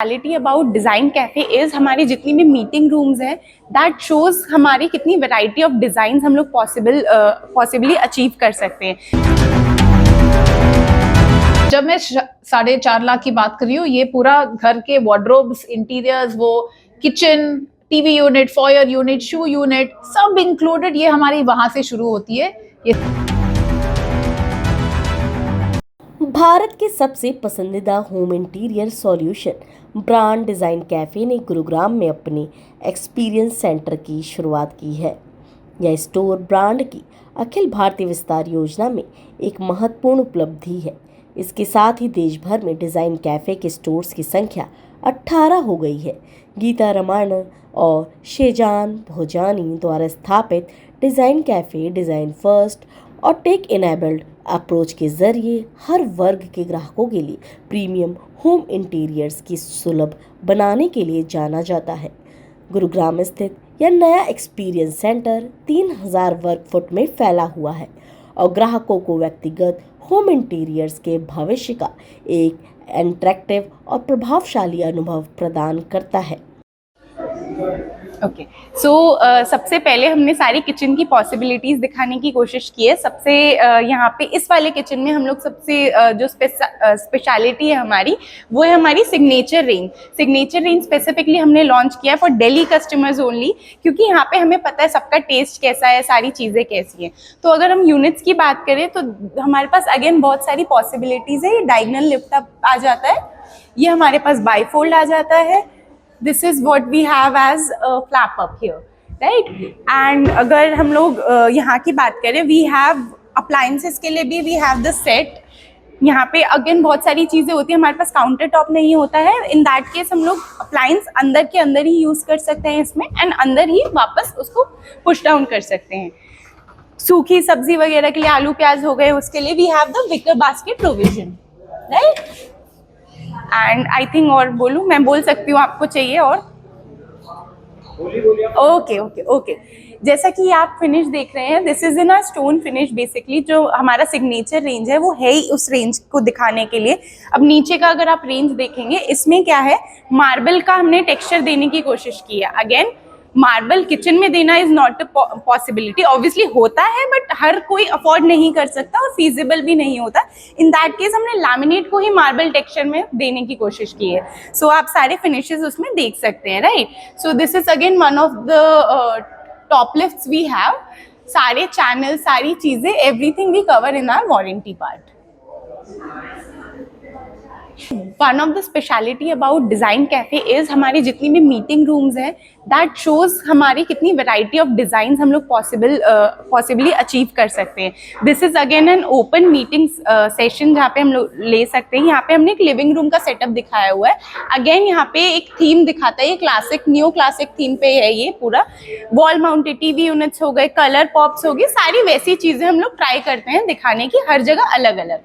Quality about Design Cafe is हमारी जितनी भी मीटिंग रूम्स हैं दैट शोज़ हमारी कितनी वैरायटी ऑफ डिज़ाइन हम लोग पॉसिबली अचीव कर सकते हैं। जब मैं 4.5 लाख की बात कर रही हूँ, ये पूरा घर के वार्डरोब्स, इंटीरियर्स, वो kitchen, TV unit, foyer unit, shoe unit सब इंक्लूडेड, ये हमारी वहां से शुरू होती है। ये भारत के सबसे पसंदीदा home interior solution brand design cafe ने गुरुग्राम में अपने एक्सपीरियंस सेंटर की शुरुआत की है। यह स्टोर ब्रांड की अखिल भारतीय विस्तार योजना में एक महत्वपूर्ण उपलब्धि है। इसके साथ ही देश भर में डिज़ाइन कैफ़े के स्टोर्स की संख्या 18 हो गई है। गीता रमाणन और शेजान भोजानी द्वारा स्थापित डिज़ाइन कैफ़े डिज़ाइन फर्स्ट और टेक इनेबल्ड अप्रोच के जरिए हर वर्ग के ग्राहकों के लिए प्रीमियम होम इंटीरियर्स की सुलभ बनाने के लिए जाना जाता है। गुरुग्राम स्थित यह नया एक्सपीरियंस सेंटर 3000 वर्ग फुट में फैला हुआ है और ग्राहकों को व्यक्तिगत होम इंटीरियर्स के भविष्य का एक इंटरैक्टिव और प्रभावशाली अनुभव प्रदान करता है। ओके, सो सबसे पहले हमने सारी किचन की पॉसिबिलिटीज़ दिखाने की कोशिश की है। सबसे यहाँ पे इस वाले किचन में हम लोग सबसे जो स्पेशलिटी है हमारी, वो है हमारी signature range. Signature range specifically हमने लॉन्च किया है फॉर दिल्ली कस्टमर्स ओनली, क्योंकि यहाँ पे हमें पता है सबका टेस्ट कैसा है, सारी चीज़ें कैसी हैं। तो अगर हम यूनिट्स की बात करें तो हमारे पास अगेन बहुत सारी पॉसिबिलिटीज़ है। ये डायगोनल लिफ्ट अप आ जाता है, ये हमारे पास बाईफोल्ड आ जाता है। This is what we have as a flap up here, right? And अगर हम लोग यहाँ की बात करें, we have appliances के लिए भी we have the set। यहाँ पे अगेन बहुत सारी चीज़ें होती है, हमारे पास काउंटर टॉप नहीं होता है। इन दैट केस हम लोग अप्लायंस अंदर के अंदर ही यूज़ कर सकते हैं इसमें, एंड अंदर ही वापस उसको पुश डाउन कर सकते हैं। सूखी सब्जी वगैरह के लिए, आलू प्याज हो गए, उसके लिए we have the wicker basket provision, right? And I think, और बोलूँ, मैं बोल सकती हूँ, आपको चाहिए और? ओके ओके ओके, जैसा कि आप फिनिश देख रहे हैं, this is in a stone finish. Basically जो हमारा सिग्नेचर रेंज है वो है ही उस रेंज को दिखाने के लिए। अब नीचे का अगर आप रेंज देखेंगे, इसमें क्या है, मार्बल का हमने टेक्सचर देने की कोशिश की है। अगेन, मार्बल किचन में देना is not a possibility, obviously होता है बट हर कोई अफोर्ड नहीं कर सकता और फीजिबल भी नहीं होता। इन दैट केस हमने लैमिनेट को ही मार्बल टेक्सचर में देने की कोशिश की है। सो आप सारे फिनिशेस उसमें देख सकते हैं, right? So this is again one of the top lifts we have. सारे चैनल, सारी चीजें, everything we cover in our warranty part. One of the speciality about Design Cafe is हमारी जितनी भी मीटिंग रूम्स हैं दैट शोज़ हमारी कितनी variety of design हम लोग पॉसिबली अचीव कर सकते हैं। This is again an open meeting session जहाँ पे हम लोग ले सकते हैं। यहाँ पे हमने एक लिविंग रूम का सेटअप दिखाया हुआ है। अगेन यहाँ पे एक थीम दिखाता है, ये क्लासिक, न्यू क्लासिक थीम पे है। ये पूरा वॉल माउंटेड टीवी यूनिट्स हो गए, कलर पॉप्स हो गए, सारी वैसी चीज़ें हम लोग ट्राई करते हैं दिखाने की, हर जगह अलग अलग।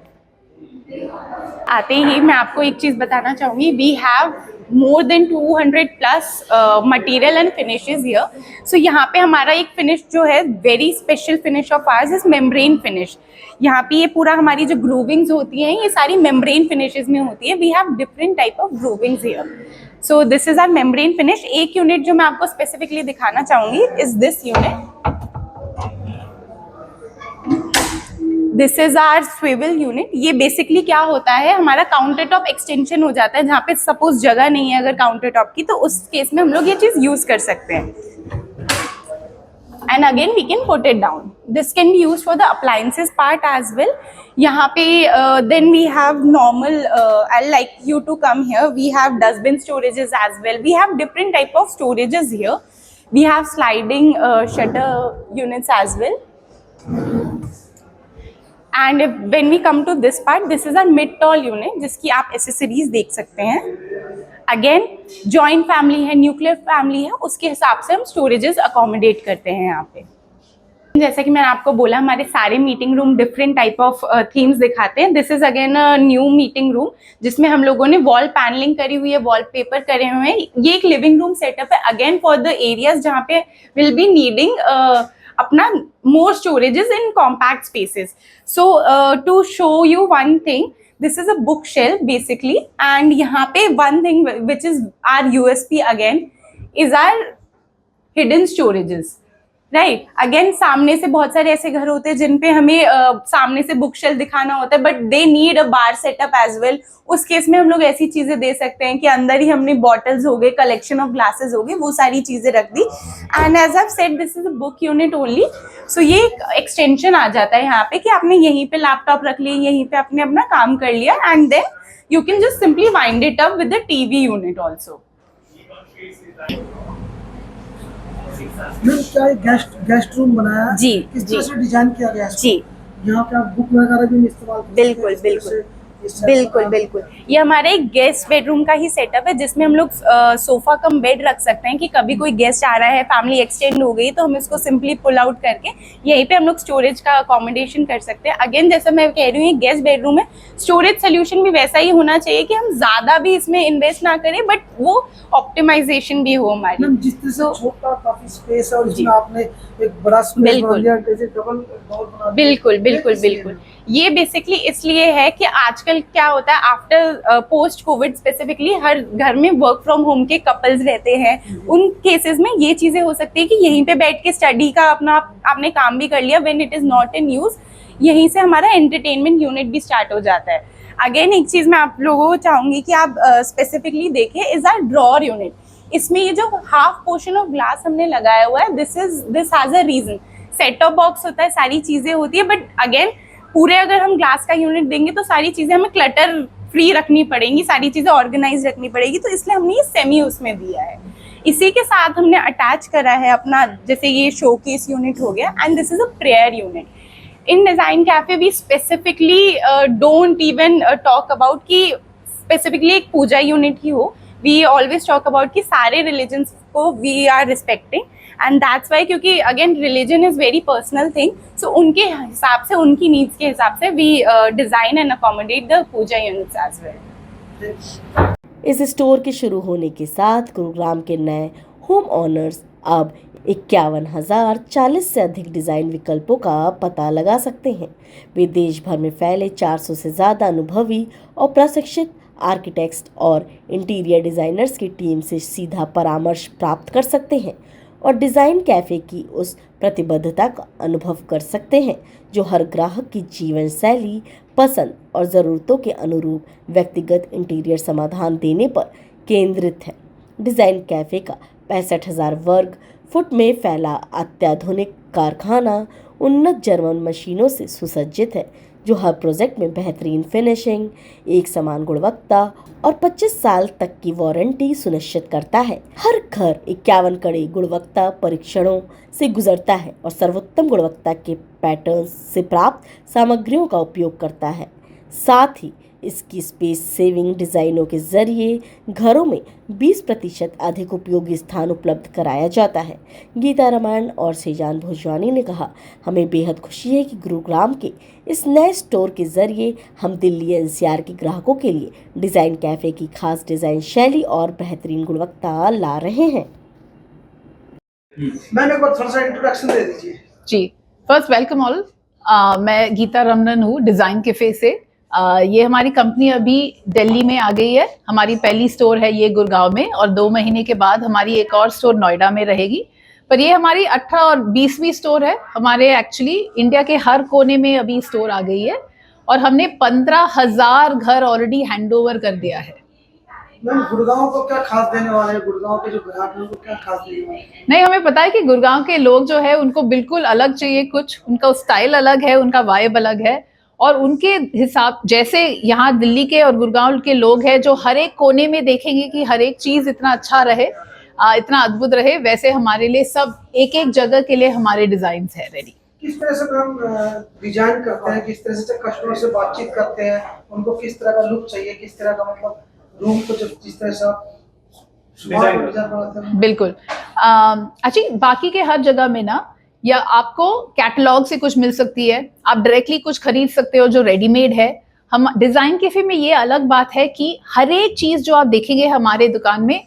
आते ही मैं आपको एक चीज़ बताना चाहूँगी, we have more than 200 plus material and finishes here. So यहाँ पे हमारा एक फिनिश जो है, very special finish of ours is membrane finish. यहाँ पे ये पूरा हमारी जो ग्रूविंग्स होती हैं, ये सारी मेम्ब्रेन फिनिशेज में होती है। We have different type of groovings here. So this is our membrane finish. एक यूनिट जो मैं आपको स्पेसिफिकली दिखाना चाहूँगी is this unit. This is our swivel unit. ये बेसिकली क्या होता है, हमारा काउंटर टॉप एक्सटेंशन हो जाता है। जहाँ पे सपोज जगह नहीं है अगर काउंटर टॉप की, तो उस केस में हम लोग ये चीज़ यूज़ कर सकते हैं। And again we can put it down. This can be use for the appliances part as well. यहाँ पे then we have normal, I like you to come here, we have dustbin storages as well. We have different type of storages here. We have sliding shutter units as well. And when we come to this part, this is a mid tall unit जिसकी आप accessories देख सकते हैं। Again joint family है, nuclear family है, उसके हिसाब से हम स्टोरेजेस अकोमोडेट करते हैं यहाँ पे। जैसा कि मैंने आपको बोला, हमारे सारे meeting room different type of themes दिखाते हैं। This is again a new meeting room जिसमें हम लोगों ने वॉल पैनलिंग करी हुई है, वॉल पेपर करे हुए हैं। ये एक लिविंग रूम सेटअप है अगेन फॉर द एरियाज जहाँ पे विल बी नीडिंग अपना more storages in compact spaces. So to show you one thing, this is a book shelf basically, and यहाँ पे one thing which is our USP again is our hidden storages, right. Again सामने से बहुत सारे ऐसे घर होते हैं जिन पे हमें सामने से बुक शेल्फ दिखाना होता है, but they need a bar setup as well. उस केस में हम लोग ऐसी चीजें दे सकते हैं कि अंदर ही हमने बॉटल्स हो गए, कलेक्शन ऑफ ग्लासेस हो गए, वो सारी चीजें रख दी। And as I said this is a book unit only, so ये एक्सटेंशन आ जाता है यहाँ पे कि आपने यहीं पे लैपटॉप रख लिया, यहीं पे आपने अपना काम कर लिया, and then you can just simply wind it up with the TV unit also. Ma'am क्या गेस्ट रूम बनाया है? जी, किस तरह जी। से डिजाइन किया गया है इसको? जी, यहाँ पे आप बुक वगैरह भी इस्तेमाल कर सकते हैं, बिल्कुल, इस तरह बिल्कुल। से इस सेट बिल्कुल का- बिल्कुल, ये हमारे एक गेस्ट बेडरूम का ही सेटअप है जिसमें हम लोग सोफा कम बेड रख सकते हैं कि कभी कोई गेस्ट आ रहा है, फैमिली एक्सटेंड हो गई तो हम इसको सिंपली पुल आउट करके यहीं पे हम लोग स्टोरेज का अकोमोडेशन कर सकते हैं। अगेन जैसा मैं कह रही हूँ, ये गेस्ट बेडरूम है, स्टोरेज सोल्यूशन भी वैसा ही होना चाहिए कि हम ज्यादा भी इसमें इन्वेस्ट ना करें, बट वो ऑप्टिमाइजेशन भी हो हमारी। मैम जिस तरह से तो- छोटा काफी स्पेस है और जी। इसमें आपने एक बड़ा स्पेस बिल्कुल। बना दिया, जैसे डबल डोर बना दिया। बिल्कुल बिल्कुल ये इसलिए बिल्कुल, ये बेसिकली इसलिए है कि आजकल क्या होता है, आफ्टर पोस्ट कोविड स्पेसिफिकली हर घर में वर्क फ्रॉम होम के कपल्स रहते हैं। उन केसेस में ये चीजें हो सकती है कि यहीं पे बैठ के स्टडी का अपना आपने काम भी कर लिया, when it is not in use, यहीं से हमारा एंटरटेनमेंट यूनिट भी स्टार्ट हो जाता है। अगेन एक चीज मैं आप लोगों को चाहूंगी कि आप स्पेसिफिकली देखें, इज आर ड्रॉर यूनिट। इसमें ये जो हाफ पोर्शन ऑफ ग्लास हमने लगाया हुआ है, this has a reason. Set top box होता है, सारी चीजें होती है, बट अगेन पूरे अगर हम ग्लास का यूनिट देंगे तो सारी चीजें हमें क्लटर फ्री रखनी पड़ेंगी, सारी चीजें ऑर्गेनाइज रखनी पड़ेगी, तो इसलिए हमने ये सेमी उसमें दिया है। इसी के साथ हमने अटैच करा है अपना, जैसे ये शोकेस यूनिट हो गया, and this is a prayer unit. In Design Cafe we specifically don't even talk about कि स्पेसिफिकली एक पूजा यूनिट ही हो, वी ऑलवेज टॉक अबाउट कि सारे रिलीजन्स को we are respecting, and that's why, क्योंकि again religion is very personal thing, so उनके हिसाब से, उनकी नीड्स के हिसाब से we design and accommodate the puja units as well. इस स्टोर के शुरू होने के साथ गुरुग्राम के नए होम ओनर्स अब 51,040 से अधिक डिज़ाइन विकल्पों का पता लगा सकते हैं। वे देश भर में फैले 400 से ज़्यादा अनुभवी और प्रशिक्षित आर्किटेक्ट्स और इंटीरियर डिज़ाइनर्स की टीम से सीधा परामर्श प्राप्त कर सकते हैं और डिज़ाइन कैफ़े की उस प्रतिबद्धता का अनुभव कर सकते हैं जो हर ग्राहक की जीवन शैली, पसंद और ज़रूरतों के अनुरूप व्यक्तिगत इंटीरियर समाधान देने पर केंद्रित है। डिज़ाइन कैफ़े का 65,000 वर्ग फुट में फैला अत्याधुनिक कारखाना उन्नत जर्मन मशीनों से सुसज्जित है जो हर प्रोजेक्ट में बेहतरीन फिनिशिंग, एक समान गुणवत्ता और 25 साल तक की वारंटी सुनिश्चित करता है। हर घर 51 कड़े गुणवत्ता परीक्षणों से गुजरता है और सर्वोत्तम गुणवत्ता के पैटर्न से प्राप्त सामग्रियों का उपयोग करता है। साथ ही इसकी स्पेस सेविंग डिज़ाइनों के जरिए घरों में 20% अधिक उपयोगी स्थान उपलब्ध कराया जाता है। गीता रामायण और सेजान भोजवानी ने कहा, हमें बेहद खुशी है कि गुरुग्राम के इस नए स्टोर के जरिए हम दिल्ली एनसीआर के ग्राहकों के लिए डिज़ाइन कैफ़े की खास डिज़ाइन शैली और बेहतरीन गुणवत्ता ला रहे हैं। मैम एक बार थोड़ा सा इंट्रोडक्शन दे दीजिए। जी, फर्स्ट वेलकम ऑल। मैं गीता रमनन हूँ डिज़ाइन कैफे से। ये हमारी कंपनी अभी दिल्ली में आ गई है। हमारी पहली स्टोर है ये गुड़गांव में और 2 महीने के बाद हमारी एक और स्टोर नोएडा में रहेगी। पर ये हमारी 18 और 20वीं स्टोर है। हमारे एक्चुअली इंडिया के हर कोने में अभी स्टोर आ गई है और हमने 15,000 घर ऑलरेडी हैंडओवर कर दिया है। मैम गुड़गांव को क्या खास देने वाले हैं? गुड़गांव के जो ग्राहक हैं उनको क्या खास देने वाले हैं? नहीं, हमें पता है कि गुड़गांव के लोग जो है उनको बिल्कुल अलग चाहिए, कुछ उनका स्टाइल अलग है, उनका वाइब अलग है और उनके हिसाब, जैसे यहाँ दिल्ली के और गुड़गांव के लोग हैं जो हर एक कोने में देखेंगे कि हर एक चीज इतना अच्छा रहे, इतना अद्भुत रहे, वैसे हमारे लिए सब एक एक जगह के लिए हमारे डिजाइन है रेडी। किस तरह से मैम डिजाइन करते हैं, किस तरह से कस्टमर से बातचीत करते हैं, उनको किस तरह का लुक चाहिए, किस तरह का मतलब रूम को जिस तरह से डिजाइन बनाते हैं? बिल्कुल। अच्छा, बाकी के हर जगह में ना, या आपको कैटलॉग से कुछ मिल सकती है, आप डायरेक्टली कुछ खरीद सकते हो जो रेडीमेड है। हम डिजाइन कैफे में ये अलग बात है कि हर एक चीज जो आप देखेंगे हमारे दुकान में,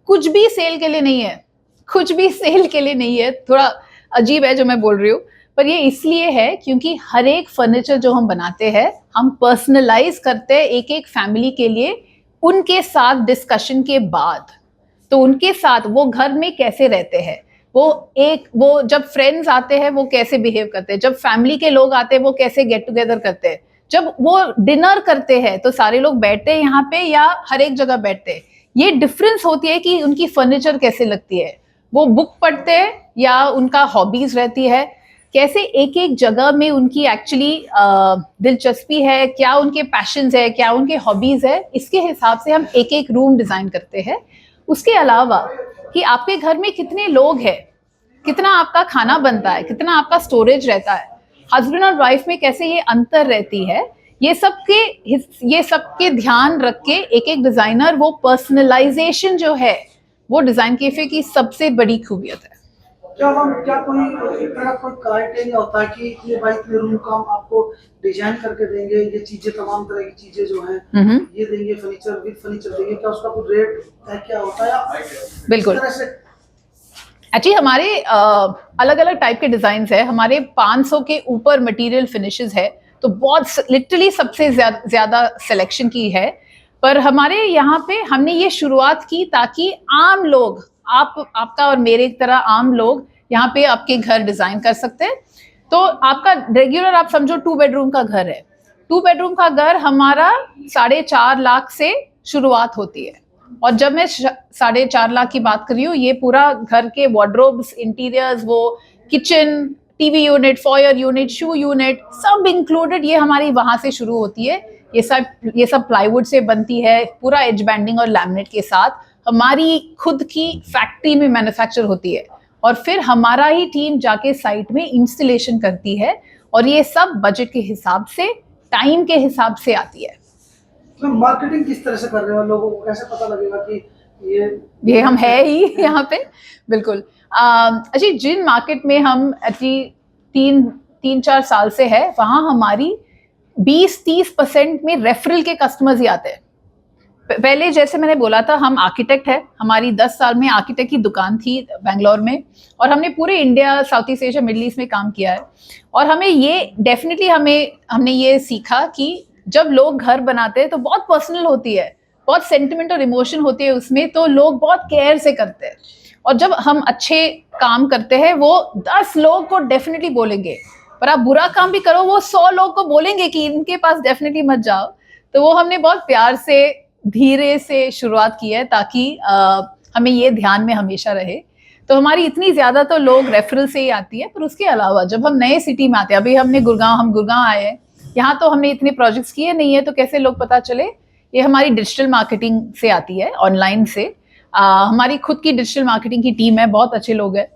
कुछ भी सेल के लिए नहीं है, कुछ भी सेल के लिए नहीं है। थोड़ा अजीब है जो मैं बोल रही हूँ, पर ये इसलिए है क्योंकि हर एक फर्नीचर जो हम बनाते हैं हम पर्सनलाइज करते हैं एक एक फैमिली के लिए, उनके साथ डिस्कशन के बाद। तो उनके साथ वो घर में कैसे रहते हैं, वो जब फ्रेंड्स आते हैं वो कैसे बिहेव करते हैं, जब फैमिली के लोग आते हैं वो कैसे गेट टुगेदर करते हैं, जब वो डिनर करते हैं तो सारे लोग बैठते हैं यहाँ पे या हर एक जगह बैठते हैं। ये डिफरेंस होती है कि उनकी फर्नीचर कैसे लगती है, वो बुक पढ़ते हैं या उनका हॉबीज रहती है, कैसे एक एक जगह में उनकी एक्चुअली दिलचस्पी है, क्या उनके पैशंस है, क्या उनके हॉबीज है, इसके हिसाब से हम एक एक रूम डिजाइन करते हैं। उसके अलावा कि आपके घर में कितने लोग हैं, कितना आपका खाना बनता है, कितना आपका स्टोरेज रहता है, हस्बैंड और वाइफ में कैसे ये अंतर रहती है, ये सबके ध्यान रख के एक एक डिजाइनर वो पर्सनलाइजेशन जो है वो डिजाइन कैफे की सबसे बड़ी खूबियत है। क्या कोई एक तरह कोई क्राइटेरिया होता है कि इतने बाई इतने रूम का हम आपको डिजाइन करके देंगे, ये चीजें तमाम तरह की चीजें जो हैं ये देंगे, फर्नीचर विद फर्नीचर देंगे, क्या उसका कोई रेट है, क्या होता है? बिल्कुल, एक्चुअली हमारे अलग अलग टाइप के डिजाइन है, हमारे 500 के ऊपर मटेरियल फिनिशेस है, तो बहुत लिटरली सबसे ज्यादा सिलेक्शन की है। पर हमारे यहाँ पे हमने ये शुरुआत की ताकि आम लोग, आपका और मेरे तरह आम लोग यहाँ पे आपके घर डिजाइन कर सकते हैं। तो आपका रेगुलर आप समझो 2 बेडरूम का घर है, 2 बेडरूम का घर हमारा 4.5 लाख से शुरुआत होती है। और जब मैं 4.5 लाख की बात कर रही हूँ, ये पूरा घर के वार्डरोब्स, इंटीरियर्स, वो kitchen, TV unit, foyer unit, shoe unit सब इंक्लूडेड, ये हमारी वहां से शुरू होती है। ये सब प्लाईवुड से बनती है, पूरा एज बैंडिंग और लैमिनेट के साथ हमारी खुद की फैक्ट्री में मैन्युफैक्चर होती है, और फिर हमारा ही टीम जाके साइट में इंस्टॉलेशन करती है, और ये सब बजट के हिसाब से, टाइम के हिसाब से आती है। तो मार्केटिंग किस तरह से कर रहे हो, लोगों को कैसे पता लगेगा कि ये हम है ही यहाँ पे? बिल्कुल। अच्छा, जिन मार्केट में हम 3-4 साल से है, वहाँ हमारी 20-30% में रेफरल के कस्टमर्स ही आते हैं। पहले जैसे मैंने बोला था, हम आर्किटेक्ट है, हमारी 10 साल में आर्किटेक्ट की दुकान थी बेंगलोर में, और हमने पूरे India, south east Asia, middle east में काम किया है। और हमें ये डेफिनेटली हमने ये सीखा कि जब लोग घर बनाते हैं तो बहुत पर्सनल होती है, बहुत सेंटिमेंट और इमोशन होती है उसमें, तो लोग बहुत केयर से करते हैं। और जब हम अच्छे काम करते हैं वो 10 लोग को डेफिनेटली बोलेंगे, पर आप बुरा काम भी करो वो 100 लोग को बोलेंगे कि इनके पास डेफिनेटली मत जाओ। तो वो हमने बहुत प्यार से, धीरे से शुरुआत की है ताकि हमें ये ध्यान में हमेशा रहे। तो हमारी इतनी ज्यादा तो लोग रेफरल से ही आती है। पर उसके अलावा जब हम नए सिटी में आते हैं, अभी हम गुड़गांव आए हैं, यहाँ तो हमने इतने प्रोजेक्ट्स किए नहीं है, तो कैसे लोग पता चले, ये हमारी डिजिटल मार्केटिंग से आती है, ऑनलाइन से। हमारी खुद की डिजिटल मार्केटिंग की टीम है, बहुत अच्छे लोग हैं।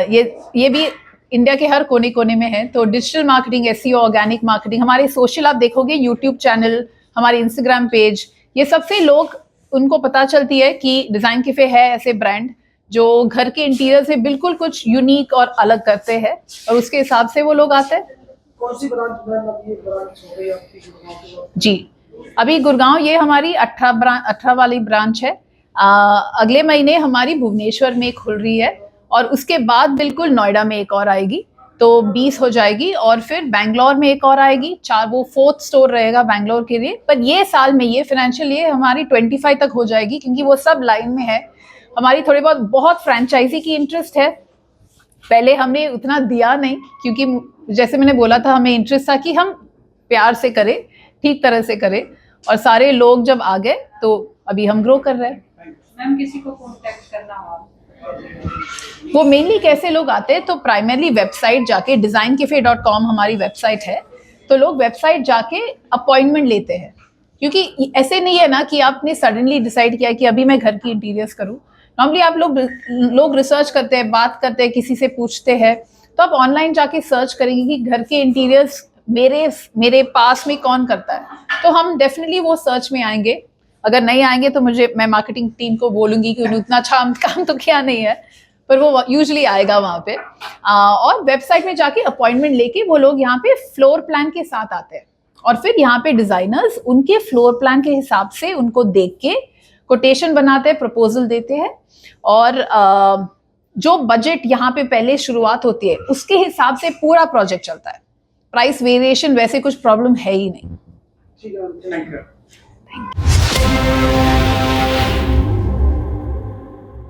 ये भी इंडिया के हर कोने कोने में है। तो digital marketing, SEO, organic marketing, हमारे सोशल आप देखोगे, यूट्यूब चैनल, हमारे इंस्टाग्राम पेज, ये सबसे लोग, उनको पता चलती है कि डिजाइन कैफे है ऐसे ब्रांड जो घर के इंटीरियर से बिल्कुल कुछ यूनिक और अलग करते हैं, और उसके हिसाब से वो लोग आते हैं। कौन सी ब्रांच हो गई आपकी गुड़गांव की? जी, अभी गुड़गांव ये हमारी 18 वाली ब्रांच है। अगले महीने हमारी भुवनेश्वर में खुल रही है, और उसके बाद बिल्कुल नोएडा में एक और आएगी, तो 20 हो जाएगी। और फिर बैंगलोर में एक और आएगी, 4, वो 4th स्टोर रहेगा बैंगलोर के लिए। पर ये साल में, ये फाइनेंशियल ईयर हमारी 25 तक हो जाएगी, क्योंकि वो सब लाइन में है। हमारी थोड़ी बहुत फ्रेंचाइजी की इंटरेस्ट है। पहले हमने उतना दिया नहीं, क्योंकि जैसे मैंने बोला था, हमें इंटरेस्ट था कि हम प्यार से करें, ठीक तरह से करें, और सारे लोग जब आ गए तो अभी हम ग्रो कर रहे हैं। मैम, किसी को कांटेक्ट करना हो, वो मेनली कैसे लोग आते हैं, तो प्राइमरली वेबसाइट जाके, designcafe.com हमारी वेबसाइट है, तो लोग वेबसाइट जाके अपॉइंटमेंट लेते हैं। क्योंकि ऐसे नहीं है ना कि आपने सडनली डिसाइड किया कि अभी मैं घर की इंटीरियर्स करूं। नॉर्मली आप लोग रिसर्च करते हैं, बात करते हैं, किसी से पूछते हैं, तो आप ऑनलाइन जाके सर्च करेंगे कि घर के इंटीरियर्स मेरे पास में कौन करता है, तो हम डेफिनेटली वो सर्च में आएंगे। अगर नहीं आएंगे तो मैं मार्केटिंग टीम को बोलूंगी कि उन्होंने उतना अच्छा काम तो किया नहीं है, पर वो यूजुअली आएगा वहाँ पे। और वेबसाइट में जाके अपॉइंटमेंट लेके वो लोग यहाँ पे फ्लोर प्लान के साथ आते हैं, और फिर यहाँ पे डिजाइनर्स उनके फ्लोर प्लान के हिसाब से उनको देख के कोटेशन बनाते हैं, प्रपोजल देते हैं, और जो बजट यहाँ पे पहले शुरुआत होती है उसके हिसाब से पूरा प्रोजेक्ट चलता है। प्राइस वेरिएशन वैसे कुछ प्रॉब्लम है ही नहीं। ठीक है, थैंक यू।